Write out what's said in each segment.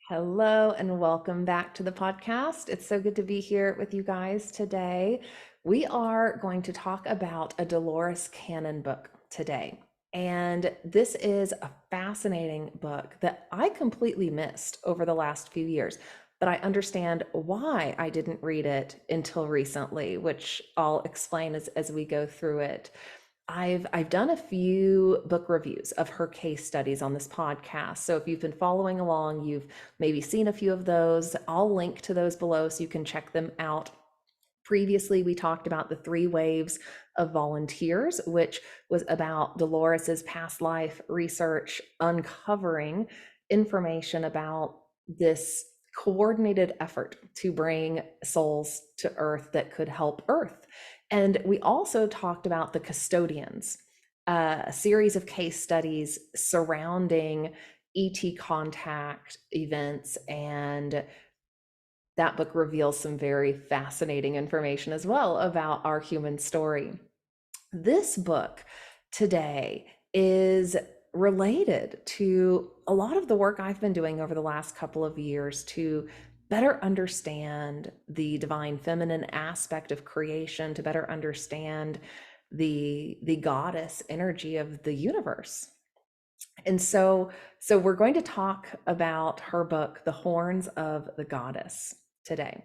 Hello and welcome back to the podcast. It's so good to be here with you guys today. We are going to talk about a Dolores Cannon book today. And this is a fascinating book that I completely missed over the last few years, but I understand why I didn't read it until recently, which I'll explain as we go through it. I've done a few book reviews of her case studies on this podcast. So if you've been following along, you've maybe seen a few of those. I'll link to those below so you can check them out. Previously, we talked about the 3 waves of volunteers, which was about Dolores's past life research, uncovering information about this coordinated effort to bring souls to Earth that could help Earth. And we also talked about the custodians, a series of case studies surrounding ET contact events, and that book reveals some very fascinating information as well about our human story. This book today is related to a lot of the work I've been doing over the last couple of years to better understand the divine feminine aspect of creation, to better understand the goddess energy of the universe. And so we're going to talk about her book, The Horns of the Goddess, today.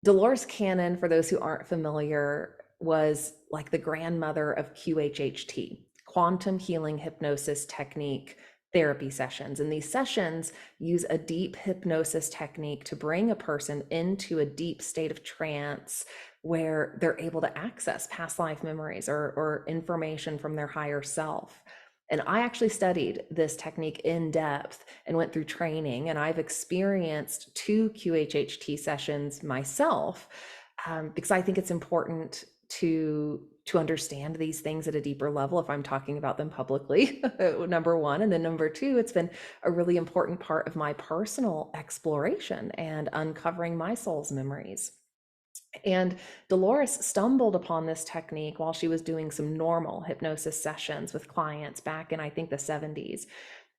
Dolores Cannon, for those who aren't familiar, was like the grandmother of QHHT, Quantum Healing Hypnosis Technique therapy sessions. And these sessions use a deep hypnosis technique to bring a person into a deep state of trance where they're able to access past life memories or information from their higher self. And I actually studied this technique in depth and went through training, and I've experienced 2 QHHT sessions myself, because I think it's important to understand these things at a deeper level if I'm talking about them publicly, number one. And then number two, it's been a really important part of my personal exploration and uncovering my soul's memories. And Dolores stumbled upon this technique while she was doing some normal hypnosis sessions with clients back in, I think, the 70s.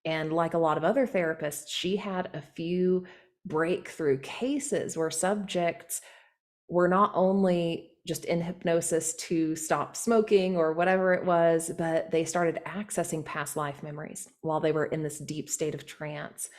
And like a lot of other therapists, she had a few breakthrough cases where subjects were not only just in hypnosis to stop smoking or whatever it was, but they started accessing past life memories while they were in this deep state of trance.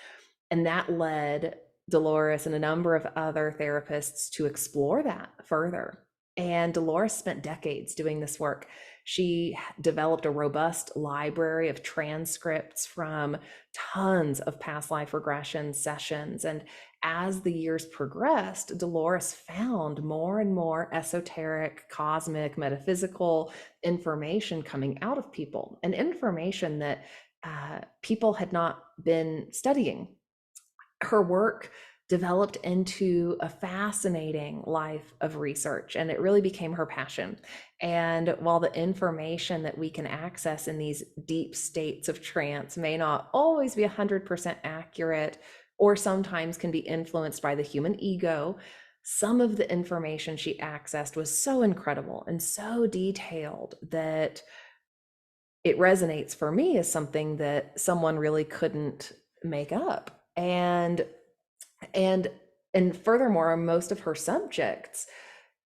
And that led Dolores and a number of other therapists to explore that further. And Dolores spent decades doing this work. She developed a robust library of transcripts from tons of past life regression sessions. And as the years progressed, Dolores found more and more esoteric, cosmic, metaphysical information coming out of people, and information that people had not been studying. Her work developed into a fascinating life of research, and it really became her passion. And while the information that we can access in these deep states of trance may not always be 100% accurate, or sometimes can be influenced by the human ego, some of the information she accessed was so incredible and so detailed that it resonates for me as something that someone really couldn't make up. And and furthermore, most of her subjects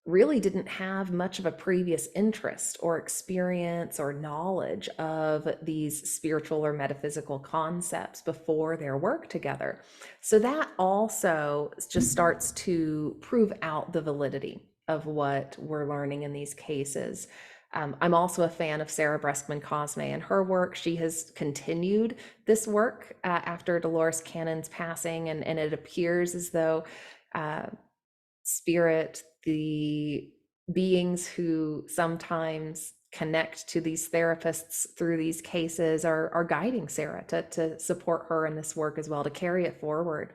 really didn't have much of a previous interest or experience or knowledge of these spiritual or metaphysical concepts before their work together. So that also just starts to prove out the validity of what we're learning in these cases. I'm also a fan of Sarah Breskman Cosme and her work. She has continued this work after Dolores Cannon's passing, and it appears as though spirit, the beings who sometimes connect to these therapists through these cases, are guiding Sarah to support her in this work as well, to carry it forward.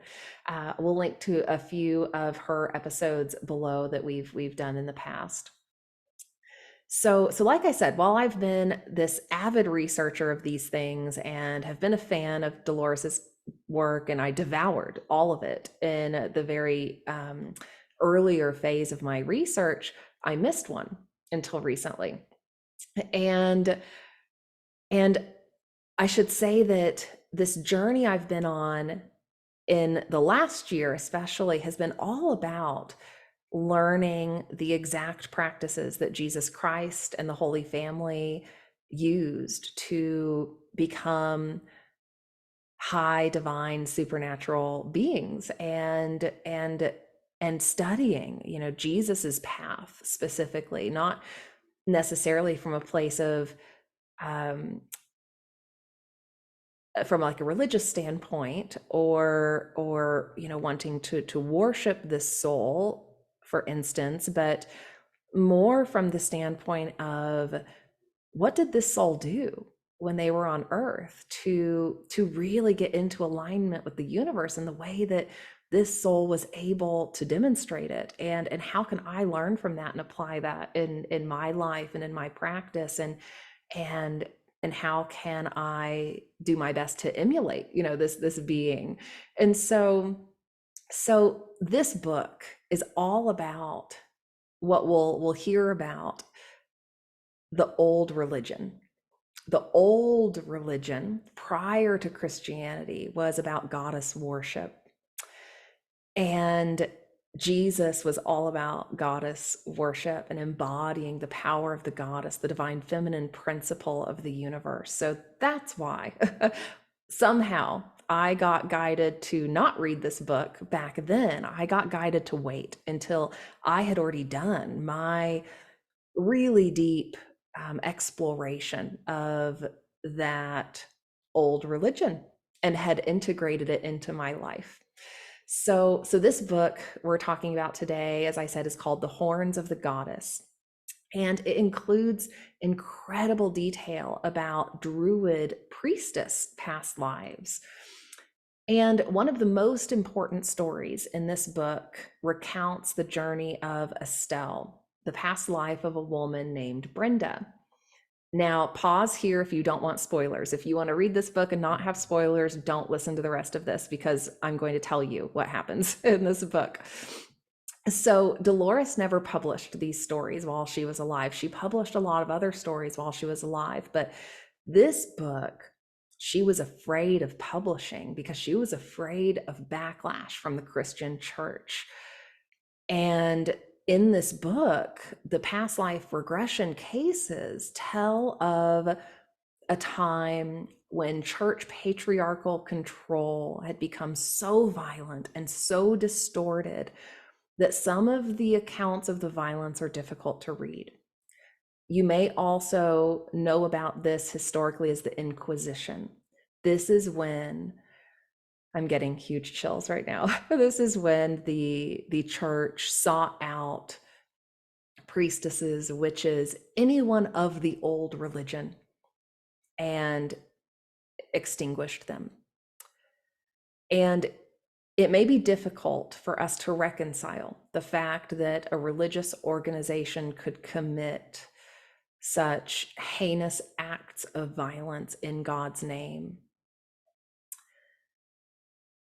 We'll link to a few of her episodes below that we've done in the past. So like I said, while I've been this avid researcher of these things and have been a fan of Dolores's work, and I devoured all of it in the very earlier phase of my research, I missed one until recently. And I should say that this journey I've been on in the last year especially has been all about learning the exact practices that Jesus Christ and the Holy Family used to become high divine supernatural beings, and studying, Jesus's path specifically, not necessarily from a place of um, from like a religious standpoint, or wanting to worship this soul, for instance, but more from the standpoint of, what did this soul do when they were on earth to really get into alignment with the universe in the way that this soul was able to demonstrate it, and how can I learn from that and apply that in my life and in my practice, and and how can I do my best to emulate, this being. And so this book is all about what we'll hear about: the old religion. The old religion prior to Christianity was about goddess worship. And Jesus was all about goddess worship and embodying the power of the goddess, the divine feminine principle of the universe. So that's why somehow I got guided to not read this book back then. I got guided to wait until I had already done my really deep exploration of that old religion and had integrated it into my life. So this book we're talking about today, as I said, is called The Horns of the Goddess. And it includes incredible detail about Druid Priestess past lives. And one of the most important stories in this book recounts the journey of Estelle, the past life of a woman named Brenda. Now, pause here if you don't want spoilers. If you want to read this book and not have spoilers, don't listen to the rest of this, because I'm going to tell you what happens in this book. So Dolores never published these stories while she was alive. She published a lot of other stories while she was alive, but this book she was afraid of publishing because she was afraid of backlash from the Christian church. And in this book, the past life regression cases tell of a time when church patriarchal control had become so violent and so distorted that some of the accounts of the violence are difficult to read. You may also know about this historically as the Inquisition. This is when, I'm getting huge chills right now. This is when the church sought out priestesses, witches, anyone of the old religion, and extinguished them. And it may be difficult for us to reconcile the fact that a religious organization could commit such heinous acts of violence in God's name.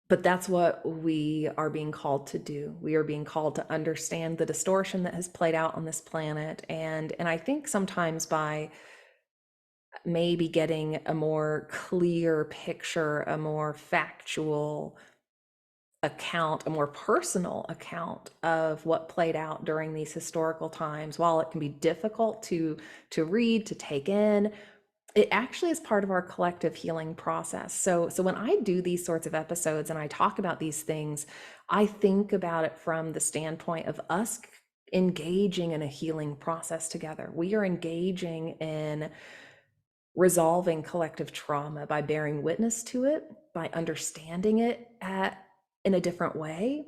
But that's what we are being called to do. We are being called to understand the distortion that has played out on this planet. And I think sometimes by maybe getting a more clear picture, a more factual account, a more personal account of what played out during these historical times, while it can be difficult to read, to take in, it actually is part of our collective healing process. So when I do these sorts of episodes and I talk about these things, I think about it from the standpoint of us engaging in a healing process together. We are engaging in resolving collective trauma by bearing witness to it, by understanding it in a different way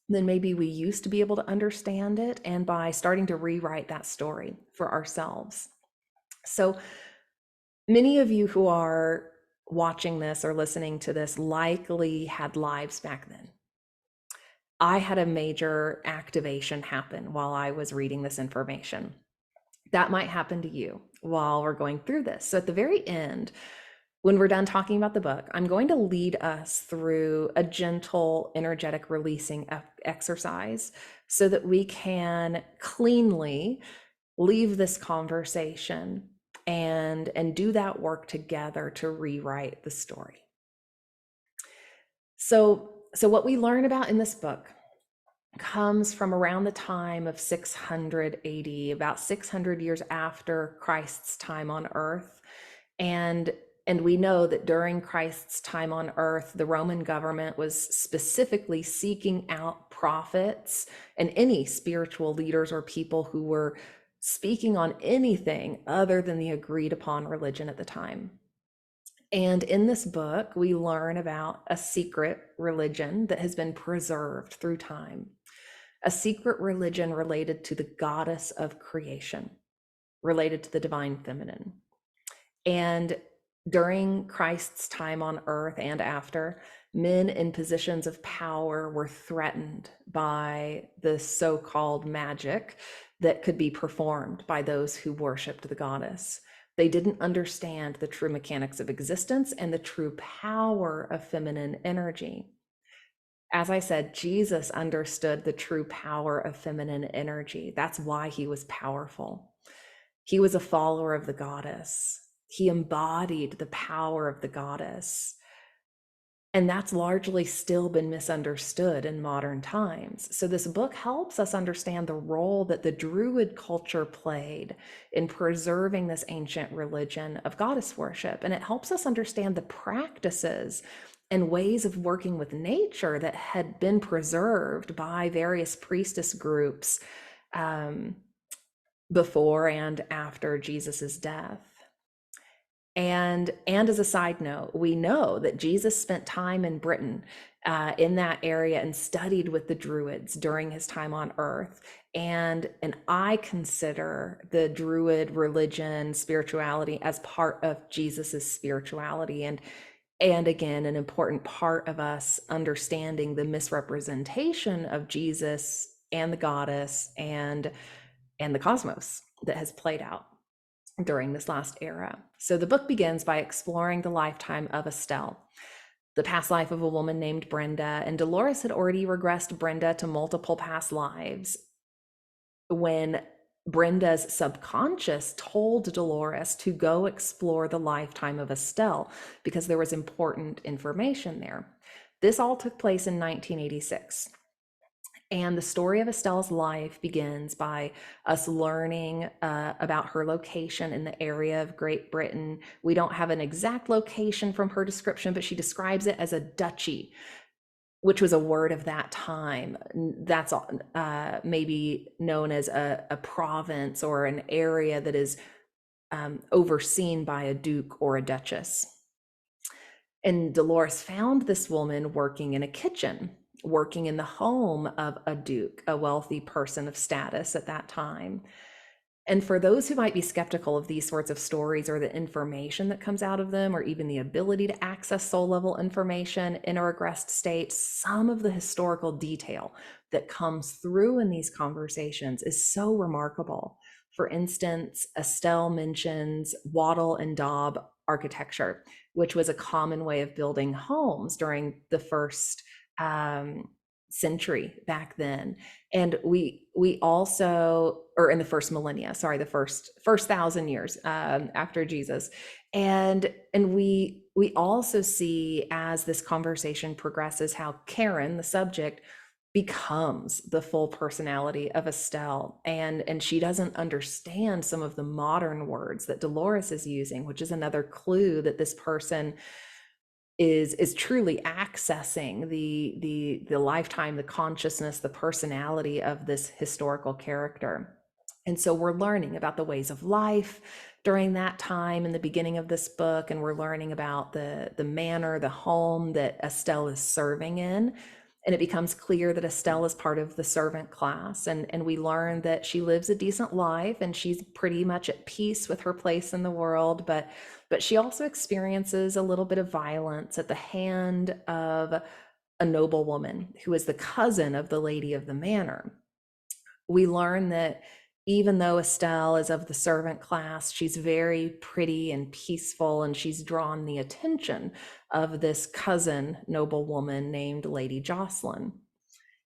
than maybe we used to be able to understand it, and by starting to rewrite that story for ourselves. So many of you who are watching this or listening to this likely had lives back then. I had a major activation happen while I was reading this information. That might happen to you while we're going through this. So at the very end, when we're done talking about the book, I'm going to lead us through a gentle energetic releasing exercise so that we can cleanly leave this conversation and do that work together to rewrite the story. So what we learn about in this book comes from around the time of 600 AD, about 600 years after Christ's time on earth. And we know that during Christ's time on earth, the Roman government was specifically seeking out prophets and any spiritual leaders or people who were speaking on anything other than the agreed upon religion at the time. And in this book, we learn about a secret religion that has been preserved through time, a secret religion related to the goddess of creation, related to the divine feminine. And during Christ's time on earth and after, men in positions of power were threatened by the so-called magic that could be performed by those who worshiped the goddess. They didn't understand the true mechanics of existence and the true power of feminine energy. As I said, Jesus understood the true power of feminine energy. That's why he was powerful. He was a follower of the goddess. He embodied the power of the goddess. And that's largely still been misunderstood in modern times. So this book helps us understand the role that the Druid culture played in preserving this ancient religion of goddess worship. And it helps us understand the practices and ways of working with nature that had been preserved by various priestess groups before and after Jesus's death. And as a side note, we know that Jesus spent time in Britain, in that area, and studied with the Druids during his time on earth. And I consider the Druid religion, spirituality, as part of Jesus's spirituality. And again, an important part of us understanding the misrepresentation of Jesus and the goddess and the cosmos that has played out during this last era. So the book begins by exploring the lifetime of Estelle, the past life of a woman named Brenda, and Dolores had already regressed Brenda to multiple past lives when Brenda's subconscious told Dolores to go explore the lifetime of Estelle because there was important information there. This all took place in 1986. And the story of Estelle's life begins by us learning about her location in the area of Great Britain. We don't have an exact location from her description, but she describes it as a duchy, which was a word of that time. That's maybe known as a province or an area that is overseen by a duke or a duchess. And Dolores found this woman working in a kitchen, working in the home of a duke, a wealthy person of status at that time. And for those who might be skeptical of these sorts of stories or the information that comes out of them, or even the ability to access soul level information in a regressed state, some of the historical detail that comes through in these conversations is so remarkable. For instance, Estelle mentions wattle and daub architecture, which was a common way of building homes during the first century back then. And we also, or in the first millennia, sorry, the first 1,000 years after Jesus. And we also see, as this conversation progresses, how Karen, the subject, becomes the full personality of Estelle, and she doesn't understand some of the modern words that Dolores is using, which is another clue that this person is truly accessing the lifetime, the consciousness, the personality of this historical character. And so we're learning about the ways of life during that time in the beginning of this book, and we're learning about the manor, the home that Estelle is serving in. And it becomes clear that Estelle is part of the servant class, and we learn that she lives a decent life and she's pretty much at peace with her place in the world, but she also experiences a little bit of violence at the hand of a noblewoman who is the cousin of the lady of the manor. We learn that even though Estelle is of the servant class, she's very pretty and peaceful, and she's drawn the attention of this cousin noblewoman named Lady Jocelyn.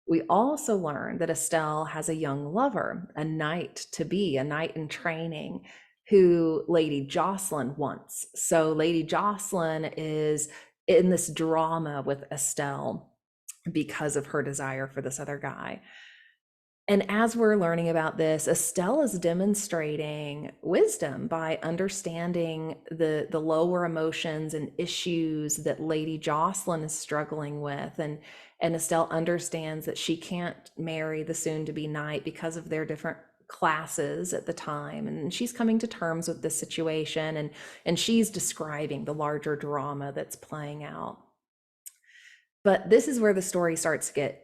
We also learn that Estelle has a young lover, a knight in training, who Lady Jocelyn wants. So Lady Jocelyn is in this drama with Estelle because of her desire for this other guy. And as we're learning about this, Estelle is demonstrating wisdom by understanding the lower emotions and issues that Lady Jocelyn is struggling with. And Estelle understands that she can't marry the soon-to-be knight because of their different classes at the time. And she's coming to terms with this situation, and she's describing the larger drama that's playing out. But this is where the story starts to get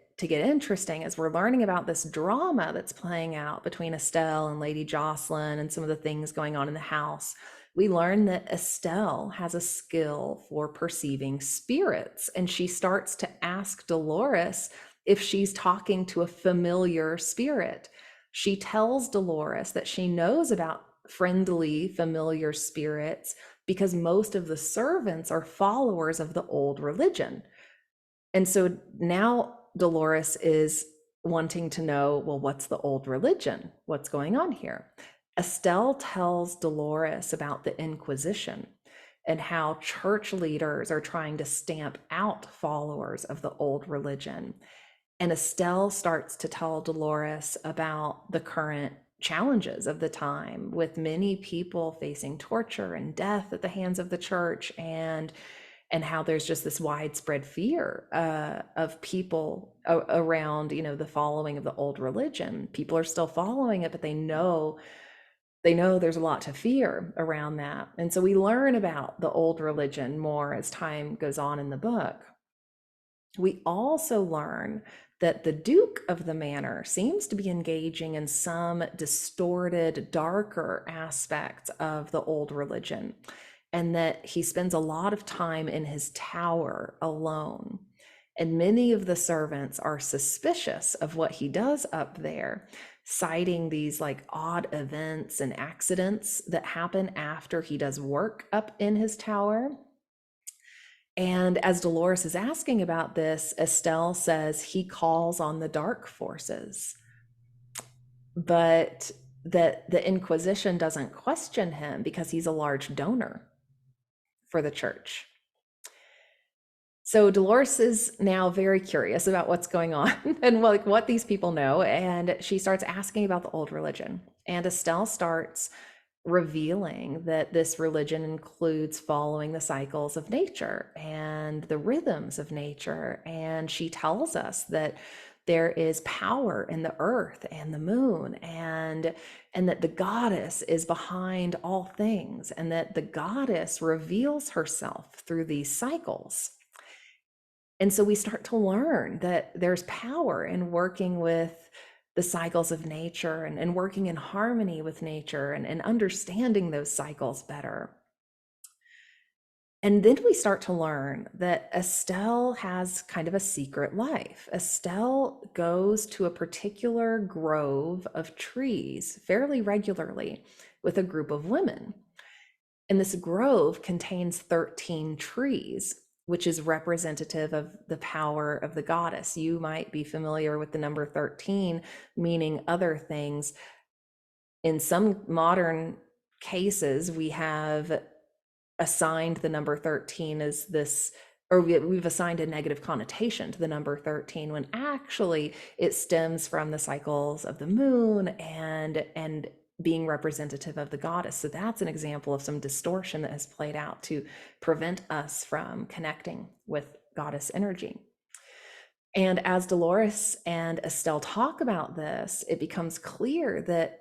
interesting, as we're learning about this drama that's playing out between Estelle and Lady Jocelyn and some of the things going on in the house. We learn that Estelle has a skill for perceiving spirits, and she starts to ask Dolores if she's talking to a familiar spirit. She tells Dolores that she knows about friendly, familiar spirits because most of the servants are followers of the old religion. And so now Dolores is wanting to know, well, what's the old religion? What's going on here? Estelle tells Dolores about the Inquisition and how church leaders are trying to stamp out followers of the old religion. And Estelle starts to tell Dolores about the current challenges of the time, with many people facing torture and death at the hands of the church, and how there's just this widespread fear of people around, the following of the old religion. People are still following it, but they know there's a lot to fear around that. And so we learn about the old religion more as time goes on in the book. We also learn that the Duke of the Manor seems to be engaging in some distorted, darker aspects of the old religion, and that he spends a lot of time in his tower alone. And many of the servants are suspicious of what he does up there, citing these like odd events and accidents that happen after he does work up in his tower. And as Dolores is asking about this, Estelle says he calls on the dark forces, but that the Inquisition doesn't question him because he's a large donor for the church. So Dolores is now very curious about what's going on and like what these people know, and she starts asking about the old religion. And Estelle starts revealing that this religion includes following the cycles of nature and the rhythms of nature. And she tells us that there is power in the earth and the moon, and that the goddess is behind all things, and that the goddess reveals herself through these cycles. And so we start to learn that there's power in working with the cycles of nature, and working in harmony with nature, and understanding those cycles better. And then we start to learn that Estelle has kind of a secret life. Estelle goes to a particular grove of trees fairly regularly with a group of women. And this grove contains 13 trees, which is representative of the power of the goddess. You might be familiar with the number 13 meaning other things. In some modern cases, we have assigned the number 13 as this, or we've assigned a negative connotation to the number 13, when actually it stems from the cycles of the moon and being representative of the goddess. So that's an example of some distortion that has played out to prevent us from connecting with goddess energy. And as Dolores and Estelle talk about this, it becomes clear that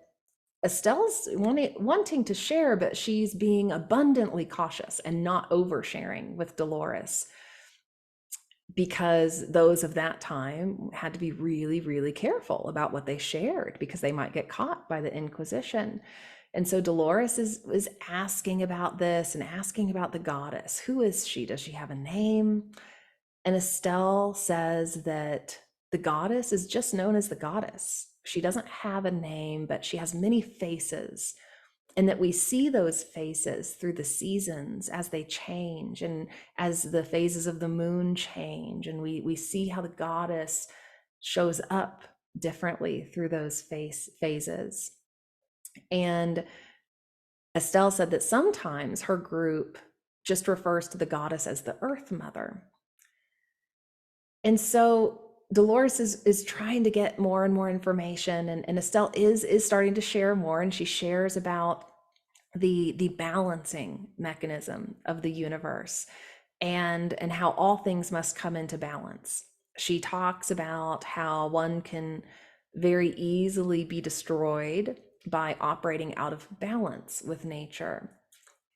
Estelle's wanting to share, but she's being abundantly cautious and not oversharing with Dolores, because those of that time had to be really, really careful about what they shared, because they might get caught by the Inquisition. And so Dolores is asking about this and asking about the goddess. Who is she? Does she have a name? And Estelle says that the goddess is just known as the goddess. She doesn't have a name, but she has many faces, and that we see those faces through the seasons as they change, and as the phases of the moon change, and we see how the goddess shows up differently through those phases. And Estelle said that sometimes her group just refers to the goddess as the Earth Mother. And so Dolores is trying to get more and more information, and Estelle is starting to share more, and she shares about the balancing mechanism of the universe, and how all things must come into balance. She talks about how one can very easily be destroyed by operating out of balance with nature.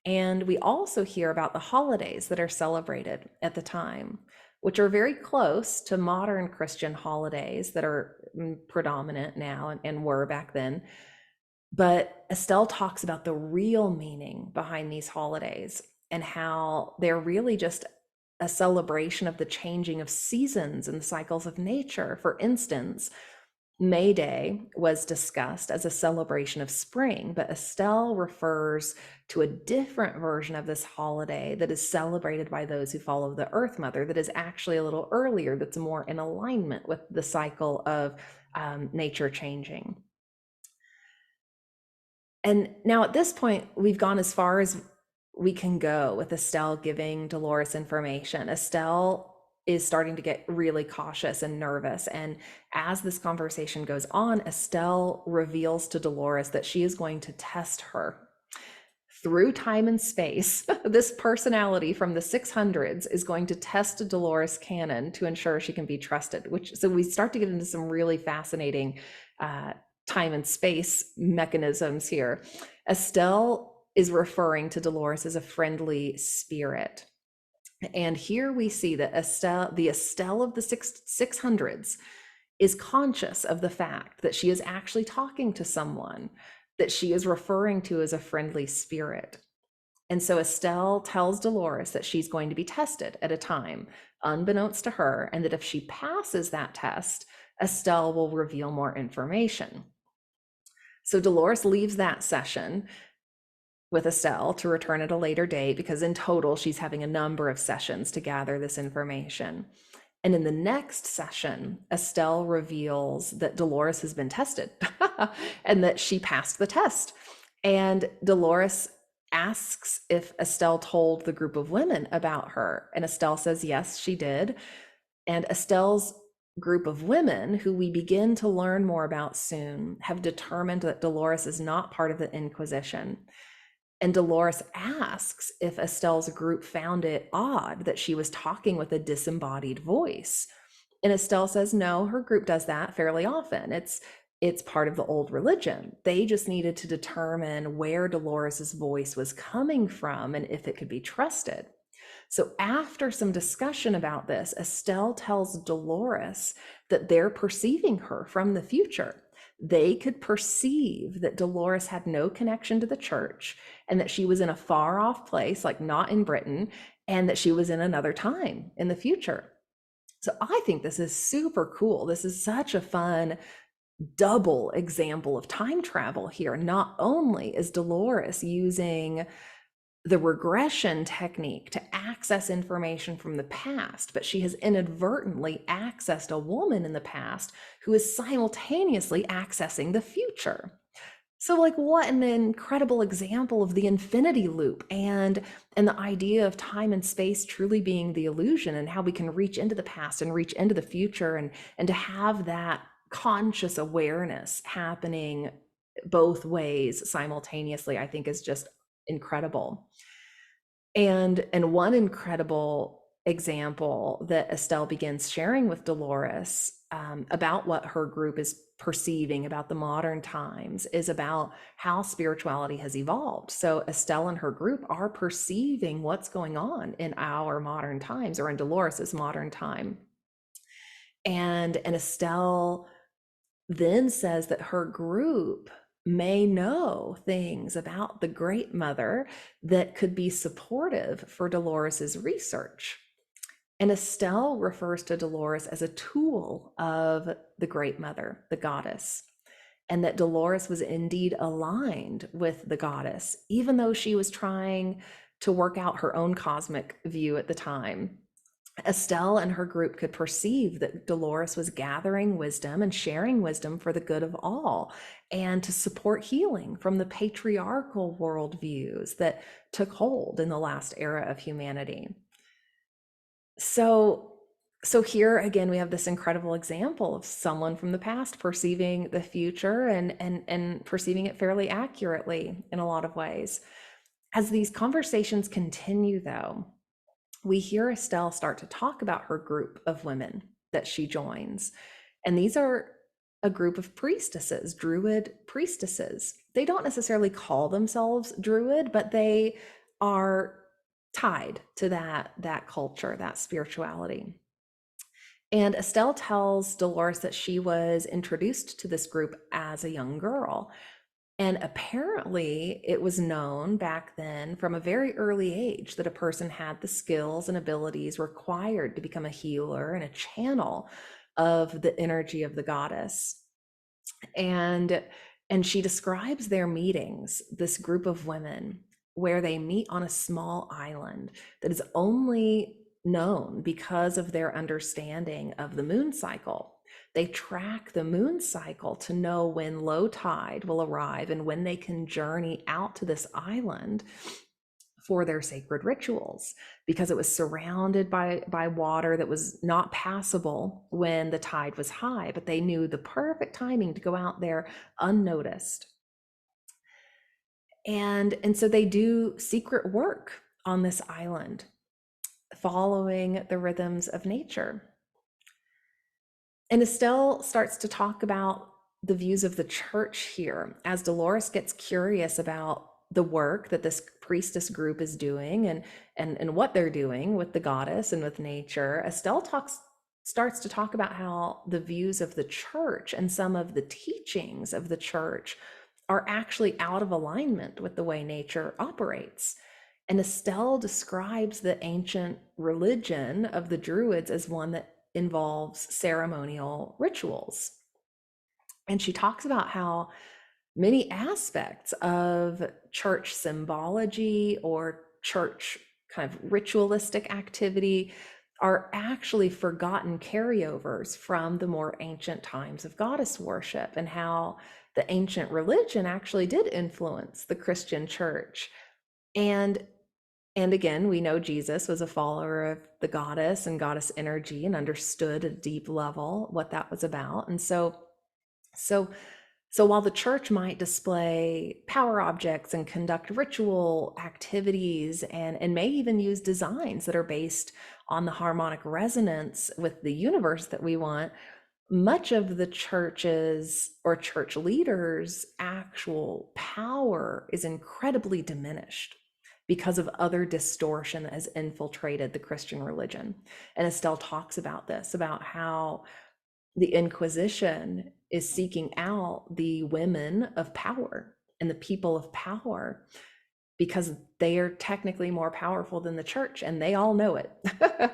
And we also hear about the holidays that are celebrated at the time, which are very close to modern Christian holidays that are predominant now and were back then. But Estelle talks about the real meaning behind these holidays and how they're really just a celebration of the changing of seasons and cycles of nature. For instance, May Day was discussed as a celebration of spring, but Estelle refers to a different version of this holiday that is celebrated by those who follow the Earth Mother, that is actually a little earlier, that's more in alignment with the cycle of nature changing. And now at this point, we've gone as far as we can go with Estelle giving Dolores information. Estelle is starting to get really cautious and nervous. And as this conversation goes on, Estelle reveals to Dolores that she is going to test her through time and space. This personality from the 600s is going to test Dolores Cannon to ensure she can be trusted, so we start to get into some really fascinating time and space mechanisms here. Estelle is referring to Dolores as a friendly spirit. And here we see that the Estelle of the 600s is conscious of the fact that she is actually talking to someone that she is referring to as a friendly spirit. And so Estelle tells Dolores that she's going to be tested at a time, unbeknownst to her, and that if she passes that test, Estelle will reveal more information. So Dolores leaves that session with Estelle to return at a later date, because in total, she's having a number of sessions to gather this information. And in the next session, Estelle reveals that Dolores has been tested and that she passed the test. And Dolores asks if Estelle told the group of women about her. And Estelle says, yes, she did. And Estelle's group of women, who we begin to learn more about soon, have determined that Dolores is not part of the Inquisition. And Dolores asks if Estelle's group found it odd that she was talking with a disembodied voice. And Estelle says, no, her group does that fairly often. It's part of the old religion. They just needed to determine where Dolores's voice was coming from and if it could be trusted. So after some discussion about this, Estelle tells Dolores that they're perceiving her from the future. They could perceive that Dolores had no connection to the church and that she was in a far off place, like not in Britain, and that she was in another time in the future. So I think this is super cool. This is such a fun double example of time travel here. Not only is Dolores using the regression technique to access information from the past, but she has inadvertently accessed a woman in the past who is simultaneously accessing the future. So like, what an incredible example of the infinity loop and the idea of time and space truly being the illusion, and how we can reach into the past and reach into the future, and to have that conscious awareness happening both ways simultaneously, I think is just incredible. And one incredible example that Estelle begins sharing with Dolores about what her group is perceiving about the modern times is about how spirituality has evolved. So Estelle and her group are perceiving what's going on in our modern times, or in Dolores's modern time. And Estelle then says that her group may know things about the Great Mother that could be supportive for Dolores's research. And Estelle refers to Dolores as a tool of the Great Mother, the goddess, and that Dolores was indeed aligned with the goddess, even though she was trying to work out her own cosmic view at the time. Estelle and her group could perceive that Dolores was gathering wisdom and sharing wisdom for the good of all, and to support healing from the patriarchal worldviews that took hold in the last era of humanity. So, here again, we have this incredible example of someone from the past perceiving the future and perceiving it fairly accurately in a lot of ways. As these conversations continue, though, we hear Estelle start to talk about her group of women that she joins. And these are a group of priestesses, Druid priestesses. They don't necessarily call themselves Druid, but they are tied to that culture, that spirituality. And Estelle tells Dolores that she was introduced to this group as a young girl. And apparently, it was known back then from a very early age that a person had the skills and abilities required to become a healer and a channel of the energy of the goddess. And she describes their meetings, this group of women, where they meet on a small island that is only known because of their understanding of the moon cycle. They track the moon cycle to know when low tide will arrive and when they can journey out to this island for their sacred rituals, because it was surrounded by water that was not passable when the tide was high, but they knew the perfect timing to go out there unnoticed. And so they do secret work on this island, following the rhythms of nature. And Estelle starts to talk about the views of the church here as Dolores gets curious about the work that this priestess group is doing and what they're doing with the goddess and with nature. Estelle starts to talk about how the views of the church and some of the teachings of the church are actually out of alignment with the way nature operates. And Estelle describes the ancient religion of the Druids as one that involves ceremonial rituals. And she talks about how many aspects of church symbology or church kind of ritualistic activity are actually forgotten carryovers from the more ancient times of goddess worship, and how the ancient religion actually did influence the Christian church. And again, we know Jesus was a follower of the goddess and goddess energy and understood at a deep level what that was about. And so while the church might display power objects and conduct ritual activities and may even use designs that are based on the harmonic resonance with the universe that we want, much of the church's or church leaders' actual power is incredibly diminished because of other distortion that has infiltrated the Christian religion. And Estelle talks about this, about how the Inquisition is seeking out the women of power and the people of power because they are technically more powerful than the church, and they all know it.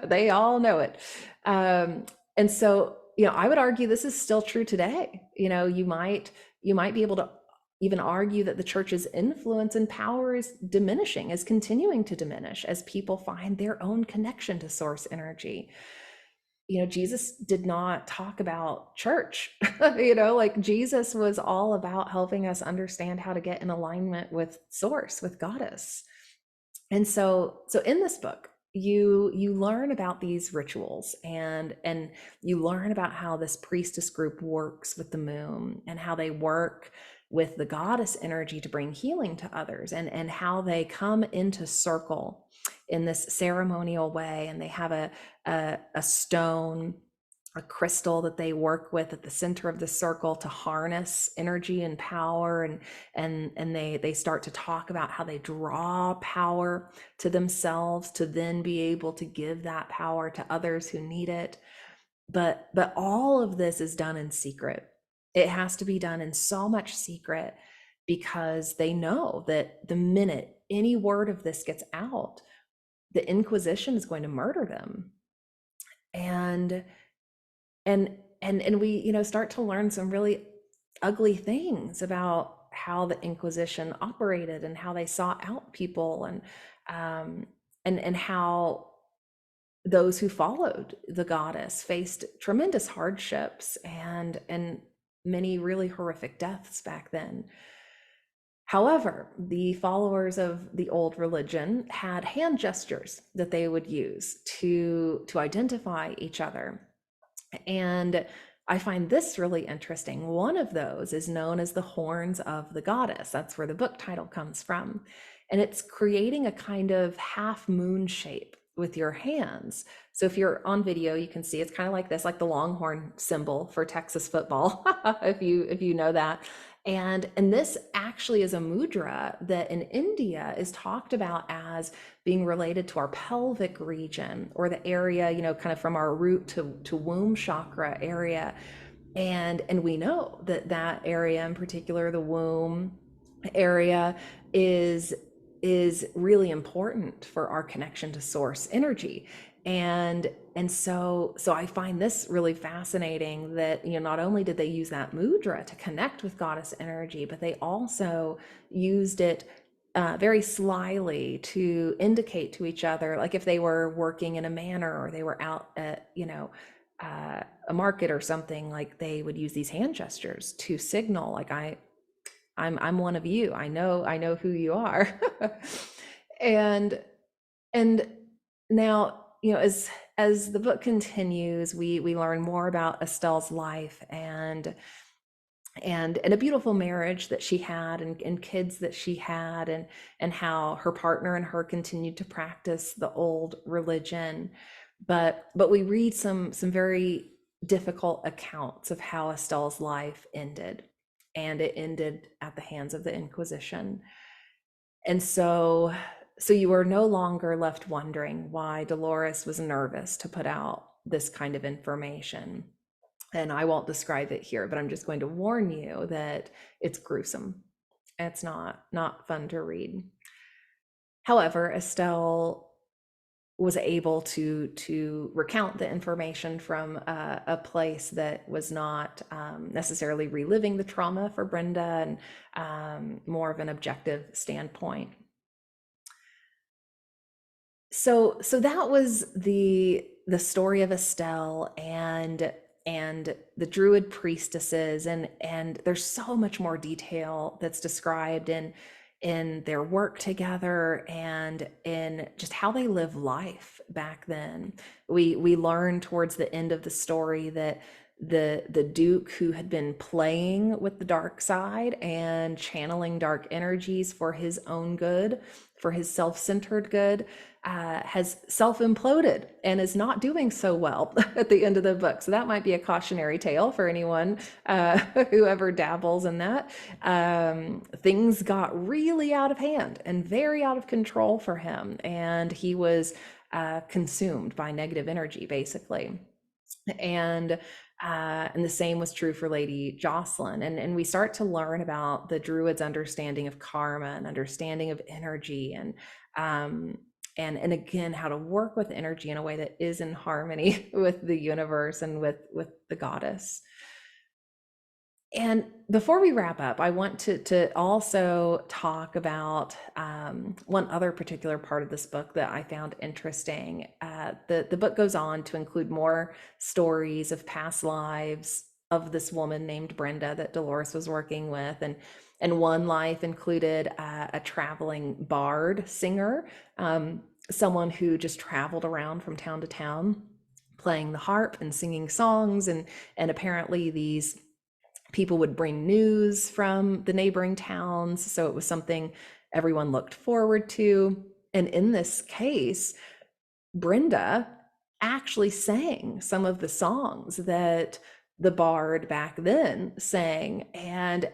They all know it. And so, I would argue this is still true today. You might be able to even argue that the church's influence and power is diminishing, is continuing to diminish as people find their own connection to source energy. Jesus did not talk about church. Like Jesus was all about helping us understand how to get in alignment with source, with goddess. And so in this book, you learn about these rituals and you learn about how this priestess group works with the moon and how they work with the goddess energy to bring healing to others, and how they come into circle in this ceremonial way. And they have a stone, a crystal that they work with at the center of the circle to harness energy and power, and they start to talk about how they draw power to themselves to then be able to give that power to others who need it. But all of this is done in secret. It has to be done in so much secret because they know that the minute any word of this gets out, the Inquisition is going to murder them. And we start to learn some really ugly things about how the Inquisition operated and how they sought out people, and how those who followed the goddess faced tremendous hardships and many really horrific deaths back then. However, the followers of the old religion had hand gestures that they would use to identify each other. And I find this really interesting. One of those is known as the horns of the goddess. That's where the book title comes from. And it's creating a kind of half moon shape with your hands. So if you're on video, you can see it's kind of like this, like the longhorn symbol for Texas football, if you know that. And this actually is a mudra that in India is talked about as being related to our pelvic region, or the area, kind of from our root to womb chakra area. And we know that that area in particular, the womb area, is really important for our connection to source energy. And so I find this really fascinating that, not only did they use that mudra to connect with goddess energy, but they also used it very slyly to indicate to each other, like if they were working in a manor or they were out at, a market or something, like they would use these hand gestures to signal, like I'm one of you. I know who you are. and now, as the book continues, we learn more about Estelle's life and a beautiful marriage that she had and kids that she had, and how her partner and her continued to practice the old religion. But we read some very difficult accounts of how Estelle's life ended, and it ended at the hands of the Inquisition. And so you are no longer left wondering why Dolores was nervous to put out this kind of information. And I won't describe it here, but I'm just going to warn you that it's gruesome. It's not fun to read. However, Estelle was able to recount the information from a place that was not necessarily reliving the trauma for Brenda, and more of an objective standpoint. So that was the story of Estelle and the Druid priestesses, and there's so much more detail that's described in their work together and in just how they live life back then. We learn towards the end of the story that the Duke, who had been playing with the dark side and channeling dark energies for his own good, for his self-centered good, has self-imploded and is not doing so well at the end of the book. So that might be a cautionary tale for anyone who ever dabbles in that. Things got really out of hand and very out of control for him, and he was consumed by negative energy, basically. And the same was true for Lady Jocelyn. And we start to learn about the Druids' understanding of karma and understanding of energy, and again, how to work with energy in a way that is in harmony with the universe and with the goddess. And before we wrap up, I want to also talk about one other particular part of this book that I found interesting. The book goes on to include more stories of past lives of this woman named Brenda that Dolores was working with, and one life included a traveling bard singer, someone who just traveled around from town to town, playing the harp and singing songs, and apparently these people would bring news from the neighboring towns, so it was something everyone looked forward to. And in this case, Brenda actually sang some of the songs that the bard back then sang, and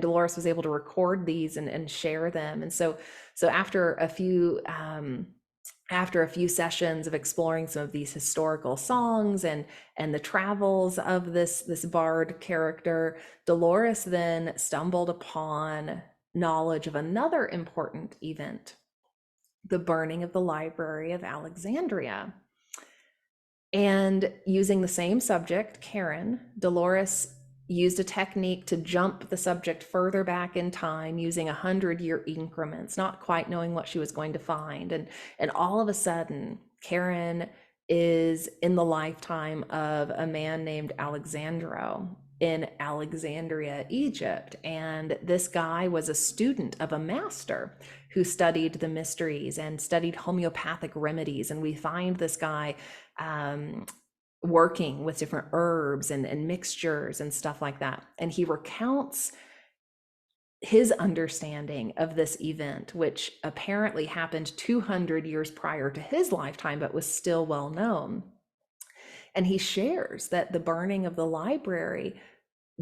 Dolores was able to record these and share them. And so after a few sessions of exploring some of these historical songs and the travels of this bard character, Dolores then stumbled upon knowledge of another important event, the burning of the Library of Alexandria. And using the same subject, Karen, Dolores used a technique to jump the subject further back in time using 100-year increments, not quite knowing what she was going to find. And all of a sudden, Karen is in the lifetime of a man named Alexandro in Alexandria, Egypt. And this guy was a student of a master who studied the mysteries and studied homeopathic remedies. And we find this guy working with different herbs and mixtures and stuff like that. And he recounts his understanding of this event, which apparently happened 200 years prior to his lifetime, but was still well known. And he shares that the burning of the library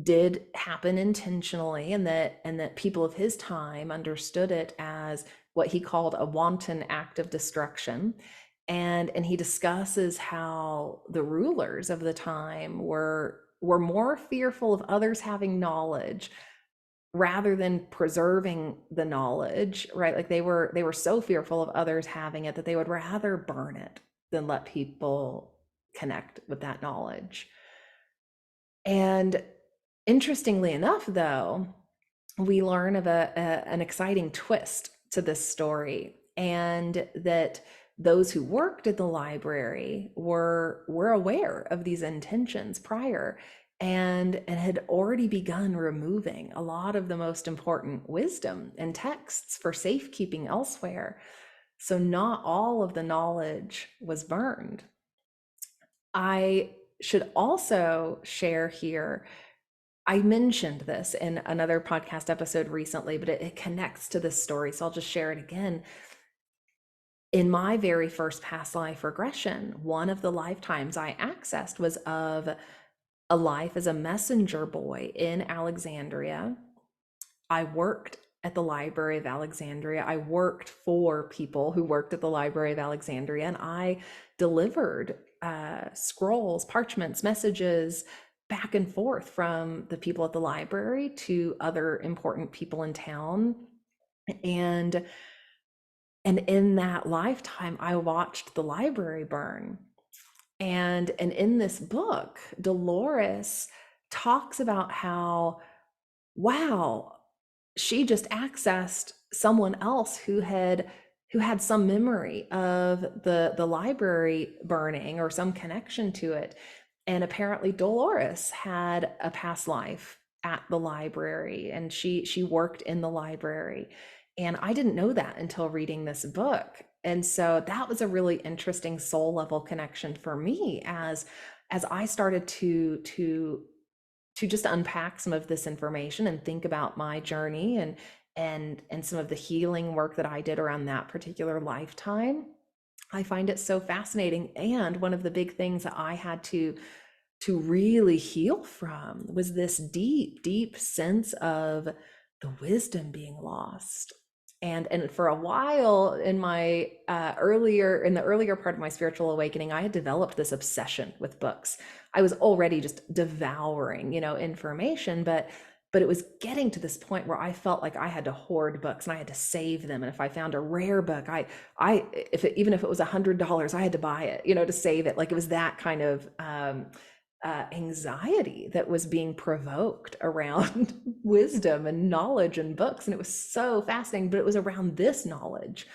did happen intentionally, and that people of his time understood it as what he called a wanton act of destruction. And he discusses how the rulers of the time were more fearful of others having knowledge rather than preserving the knowledge, right? Like they were so fearful of others having it that they would rather burn it than let people connect with that knowledge. And interestingly enough, though, we learn of an exciting twist to this story, and that those who worked at the library were aware of these intentions prior, and had already begun removing a lot of the most important wisdom and texts for safekeeping elsewhere. So not all of the knowledge was burned. I should also share here, I mentioned this in another podcast episode recently, but it connects to this story, so I'll just share it again. In my very first past life regression, one of the lifetimes I accessed was of a life as a messenger boy in Alexandria. I worked at the Library of Alexandria. I worked for people who worked at the Library of Alexandria, and I delivered scrolls, parchments, messages back and forth from the people at the library to other important people in town. And in that lifetime, I watched the library burn. And in this book, Dolores talks about how, wow, she just accessed someone else who had some memory of the library burning or some connection to it. And apparently Dolores had a past life at the library, and she worked in the library. And I didn't know that until reading this book. And so that was a really interesting soul level connection for me as I started to just unpack some of this information and think about my journey and some of the healing work that I did around that particular lifetime. I find it so fascinating. And one of the big things that I had to really heal from was this deep sense of the wisdom being lost. And for a while in my in the earlier part of my spiritual awakening, I had developed this obsession with books. I was already just devouring, information, but it was getting to this point where I felt like I had to hoard books and I had to save them. And if I found a rare book, even if it was $100, I had to buy it, to save it. Like it was that kind of anxiety that was being provoked around wisdom and knowledge and books. And it was so fascinating, but it was around this knowledge,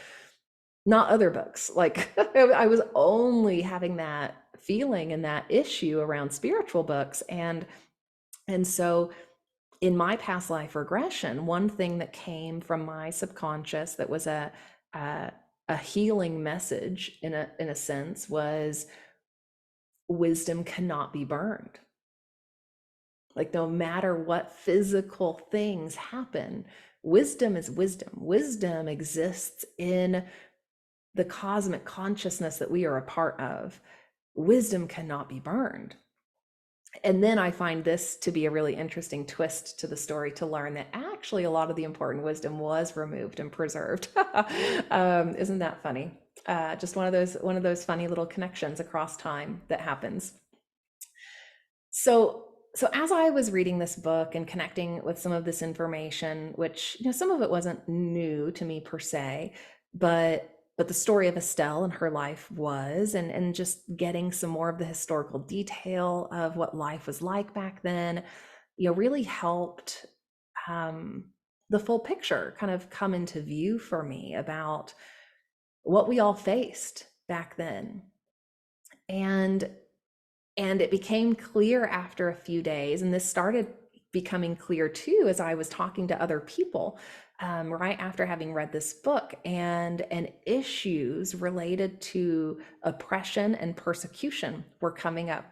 not other books. Like I was only having that feeling and that issue around spiritual books. And so in my past life regression, one thing that came from my subconscious that was a healing message in a sense was, wisdom cannot be burned. Like no matter what physical things happen, wisdom is wisdom. Wisdom exists in the cosmic consciousness that we are a part of. Wisdom cannot be burned. And then I find this to be a really interesting twist to the story, to learn that actually a lot of the important wisdom was removed and preserved. Isn't that funny? Just one of those funny little connections across time that happens. So as I was reading this book and connecting with some of this information, which some of it wasn't new to me per se, but the story of Estelle and her life was, and just getting some more of the historical detail of what life was like back then, really helped the full picture kind of come into view for me about what we all faced back then. And it became clear after a few days, and this started becoming clear too as I was talking to other people right after having read this book, and issues related to oppression and persecution were coming up.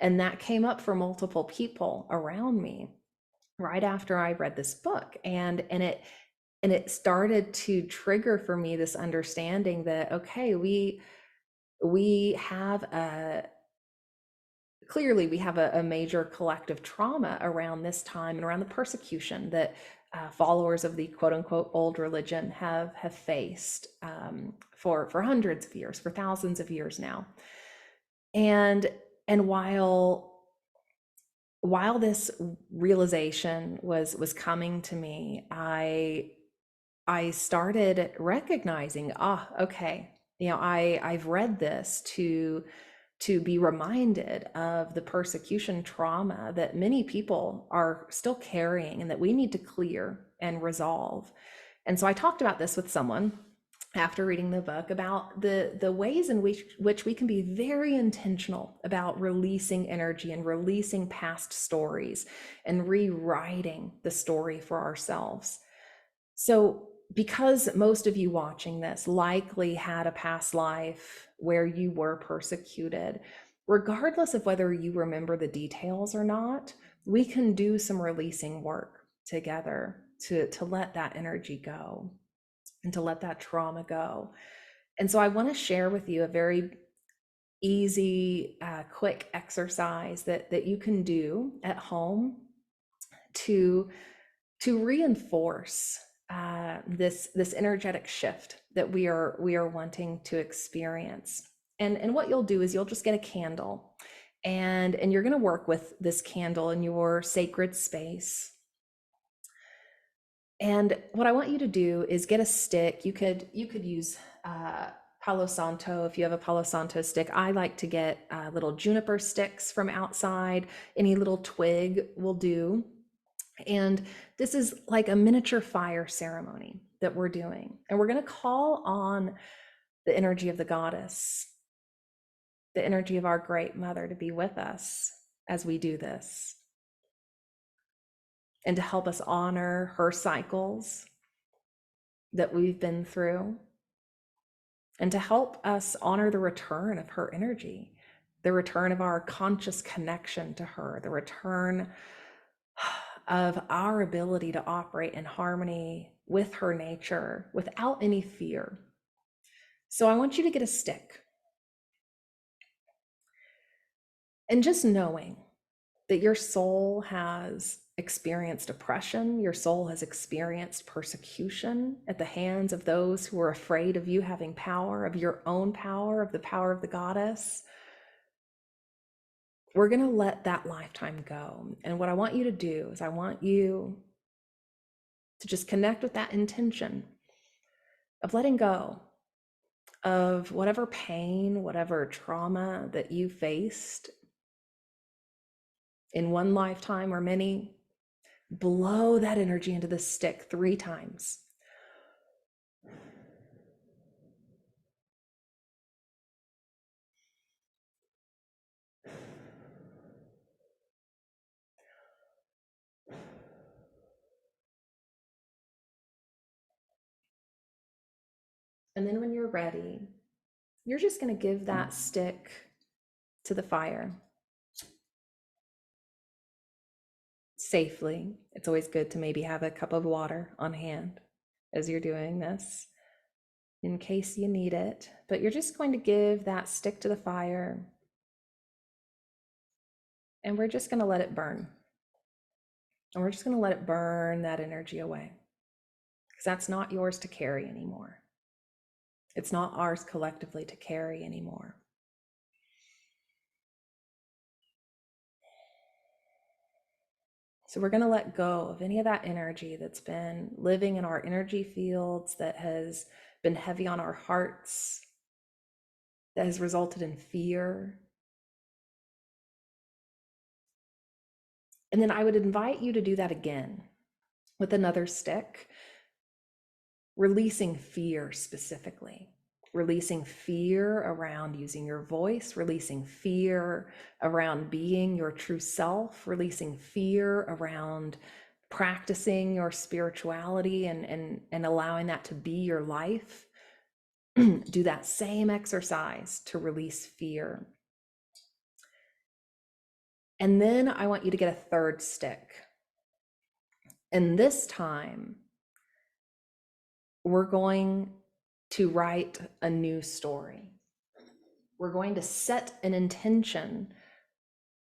And that came up for multiple people around me right after I read this book. And it started to trigger for me this understanding that, okay, we have clearly we have a major collective trauma around this time and around the persecution that followers of the quote unquote old religion have faced for hundreds of years, for thousands of years now. And while this realization was coming to me, I started recognizing, okay, I've read this to be reminded of the persecution trauma that many people are still carrying and that we need to clear and resolve. And so I talked about this with someone after reading the book about the ways in which we can be very intentional about releasing energy and releasing past stories and rewriting the story for ourselves. So because most of you watching this likely had a past life where you were persecuted, regardless of whether you remember the details or not, we can do some releasing work together to let that energy go and to let that trauma go. And so I want to share with you a very easy, quick exercise that you can do at home to reinforce this energetic shift that we are wanting to experience. And what you'll do is you'll just get a candle, and you're going to work with this candle in your sacred space. And what I want you to do is get a stick. You could use Palo Santo if you have a Palo Santo stick. I like to get little juniper sticks from outside. Any little twig will do. And this is like a miniature fire ceremony that we're doing. And we're going to call on the energy of the goddess, the energy of our great mother, to be with us as we do this, and to help us honor her cycles that we've been through, and to help us honor the return of her energy, the return of our conscious connection to her, the return of our ability to operate in harmony with her nature without any fear. So I want you to get a stick. And just knowing that your soul has experienced oppression, your soul has experienced persecution at the hands of those who are afraid of you having power, of your own power, of the power of the goddess. We're going to let that lifetime go. And what I want you to do is I want you to just connect with that intention of letting go of whatever pain, whatever trauma that you faced in one lifetime or many. Blow that energy into the stick 3 times. And then when you're ready, you're just going to give that stick to the fire safely. It's always good to maybe have a cup of water on hand as you're doing this in case you need it. But you're just going to give that stick to the fire, and we're just going to let it burn. And we're just going to let it burn that energy away, because that's not yours to carry anymore. It's not ours collectively to carry anymore. So we're going to let go of any of that energy that's been living in our energy fields, that has been heavy on our hearts, that has resulted in fear. And then I would invite you to do that again with another stick, releasing fear specifically. releasing fear around using your voice, releasing fear around being your true self, releasing fear around practicing your spirituality and allowing that to be your life. Do that same exercise to release fear. And then I want you to get a third stick. And this time, we're going to write a new story. We're going to set an intention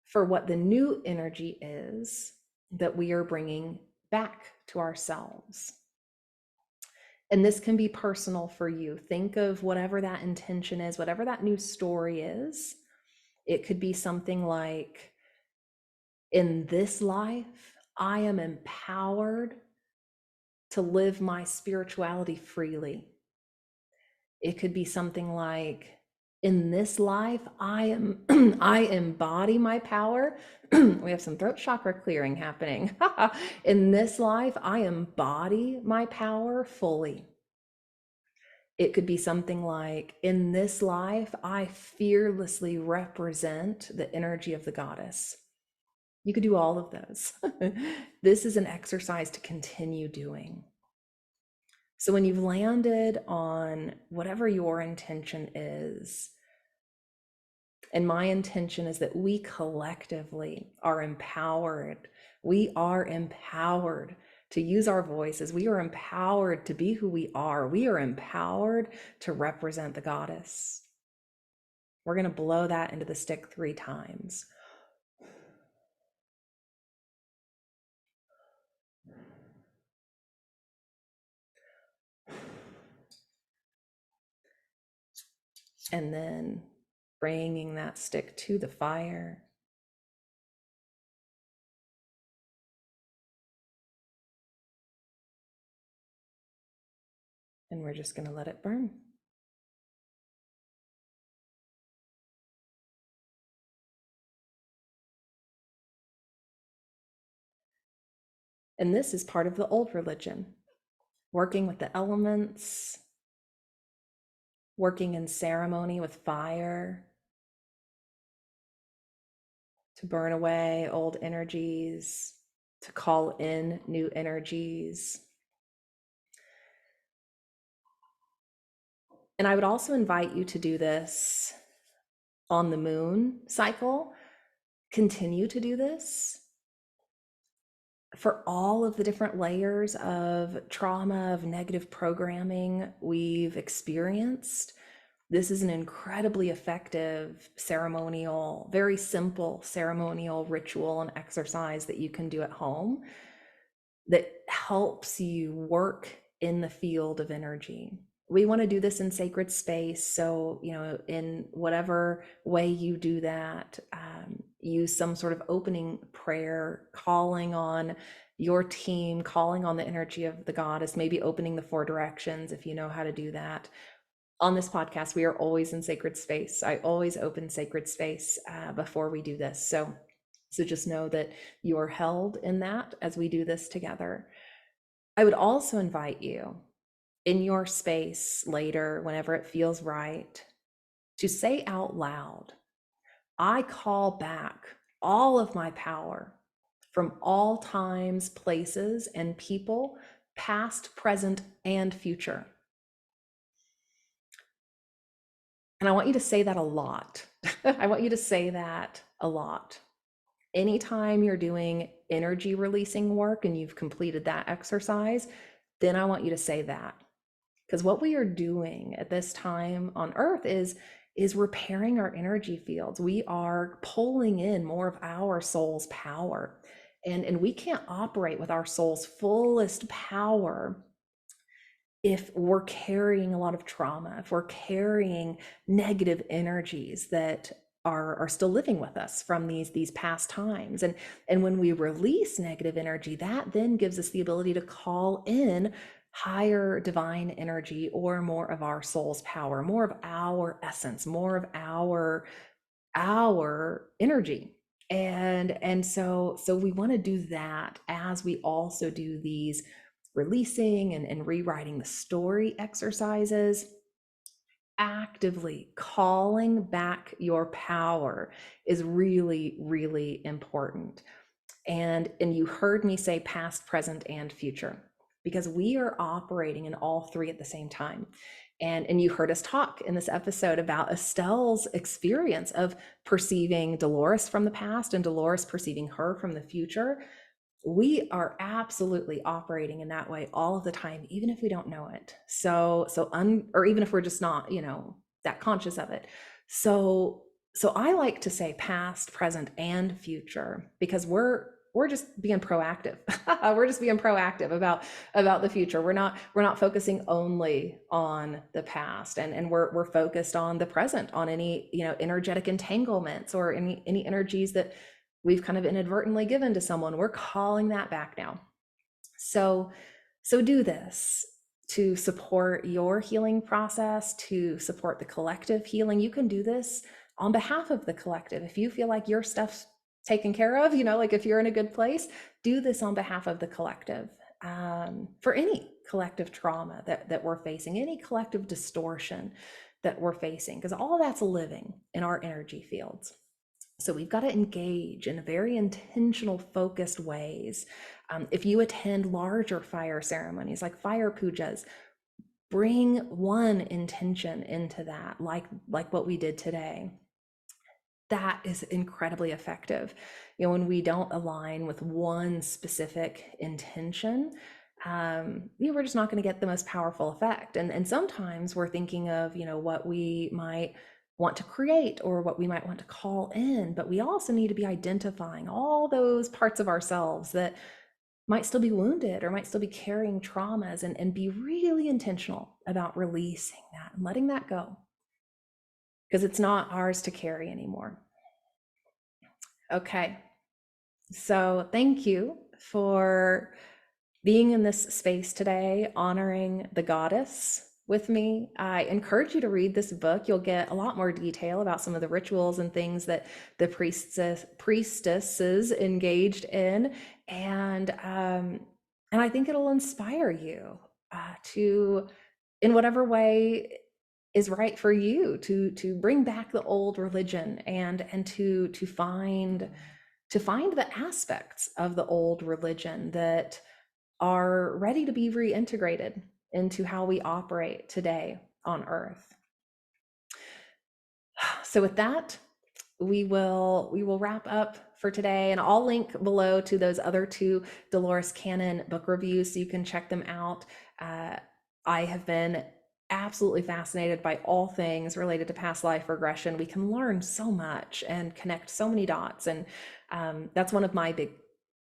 for what the new energy is that we are bringing back to ourselves. And this can be personal for you. Think of whatever that intention is, whatever that new story is. It could be something like, in this life, I am empowered to live my spirituality freely. It could be something like, in this life, I embody my power. We have some throat chakra clearing happening. In this life, I embody my power fully. It could be something like, in this life, I fearlessly represent the energy of the goddess. You could do all of those. This is an exercise to continue doing. So when you've landed on whatever your intention is, and my intention is that we collectively are empowered. We are empowered to use our voices. We are empowered to be who we are. We are empowered to represent the goddess. We're going to blow that into the stick 3 times. And then bringing that stick to the fire. And we're just going to let it burn. And this is part of the old religion, working with the elements, working in ceremony with fire to burn away old energies, to call in new energies. And I would also invite you to do this on the moon cycle. Continue to do this for all of the different layers of trauma, of negative programming we've experienced. This is an incredibly effective ceremonial, very simple ceremonial ritual and exercise that you can do at home that helps you work in the field of energy. We want to do this in sacred space. So, in whatever way you do that, use some sort of opening prayer, calling on your team, calling on the energy of the goddess, maybe opening the 4 directions if you know how to do that. On this podcast, we are always in sacred space. I always open sacred space before we do this. So just know that you're held in that as we do this together. I would also invite you in your space later, whenever it feels right, to say out loud, I call back all of my power from all times, places, and people, past, present, and future. And I want you to say that a lot. I want you to say that a lot. Anytime you're doing energy releasing work and you've completed that exercise, then I want you to say that. Because what we are doing at this time on earth is repairing our energy fields. We are pulling in more of our soul's power. And we can't operate with our soul's fullest power if we're carrying a lot of trauma, if we're carrying negative energies that are still living with us from these past times. And when we release negative energy, that then gives us the ability to call in higher divine energy, or more of our soul's power, more of our essence, more of our energy. And so we want to do that as we also do these releasing and rewriting the story exercises. actively calling back your power is really, really important. And you heard me say past, present, and future, because we are operating in all three at the same time. And you heard us talk in this episode about Estelle's experience of perceiving Dolores from the past and Dolores perceiving her from the future. We are absolutely operating in that way all of the time, even if we don't know it. Or even if we're just not, that conscious of it. So I like to say past, present, and future, because we're just being proactive. We're just being proactive about the future. We're not focusing only on the past, and we're focused on the present, on any energetic entanglements or any energies that we've kind of inadvertently given to someone. We're calling that back now. So do this to support your healing process, to support the collective healing. You can do this on behalf of the collective. If you feel like your stuff's taken care of, like if you're in a good place, do this on behalf of the collective, for any collective trauma that we're facing, any collective distortion that we're facing, because all that's living in our energy fields. So we've got to engage in very intentional, focused ways. If you attend larger fire ceremonies like fire pujas, bring one intention into that, like what we did today. That is incredibly effective. When we don't align with one specific intention, we're just not going to get the most powerful effect. And sometimes we're thinking of, what we might want to create or what we might want to call in, but we also need to be identifying all those parts of ourselves that might still be wounded or might still be carrying traumas, and be really intentional about releasing that and letting that go, because it's not ours to carry anymore. Okay, so thank you for being in this space today, honoring the goddess with me. I encourage you to read this book. You'll get a lot more detail about some of the rituals and things that the priestesses engaged in, and I think it'll inspire you to, in whatever way is right for you, to bring back the old religion and to find the aspects of the old religion that are ready to be reintegrated into how we operate today on Earth. So with that, we will wrap up for today, and I'll link below to those other two Dolores Cannon book reviews so you can check them out. I have been absolutely fascinated by all things related to past life regression. We can learn so much and connect so many dots, and that's one of my big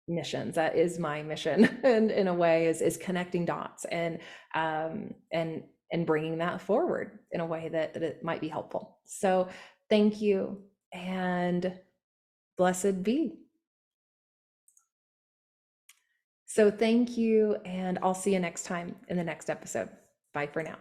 missions. That is my mission, and in a way is connecting dots and bringing that forward in a way that it might be helpful. So thank you, and blessed be. So thank you, and I'll see you next time in the next episode. Bye for now.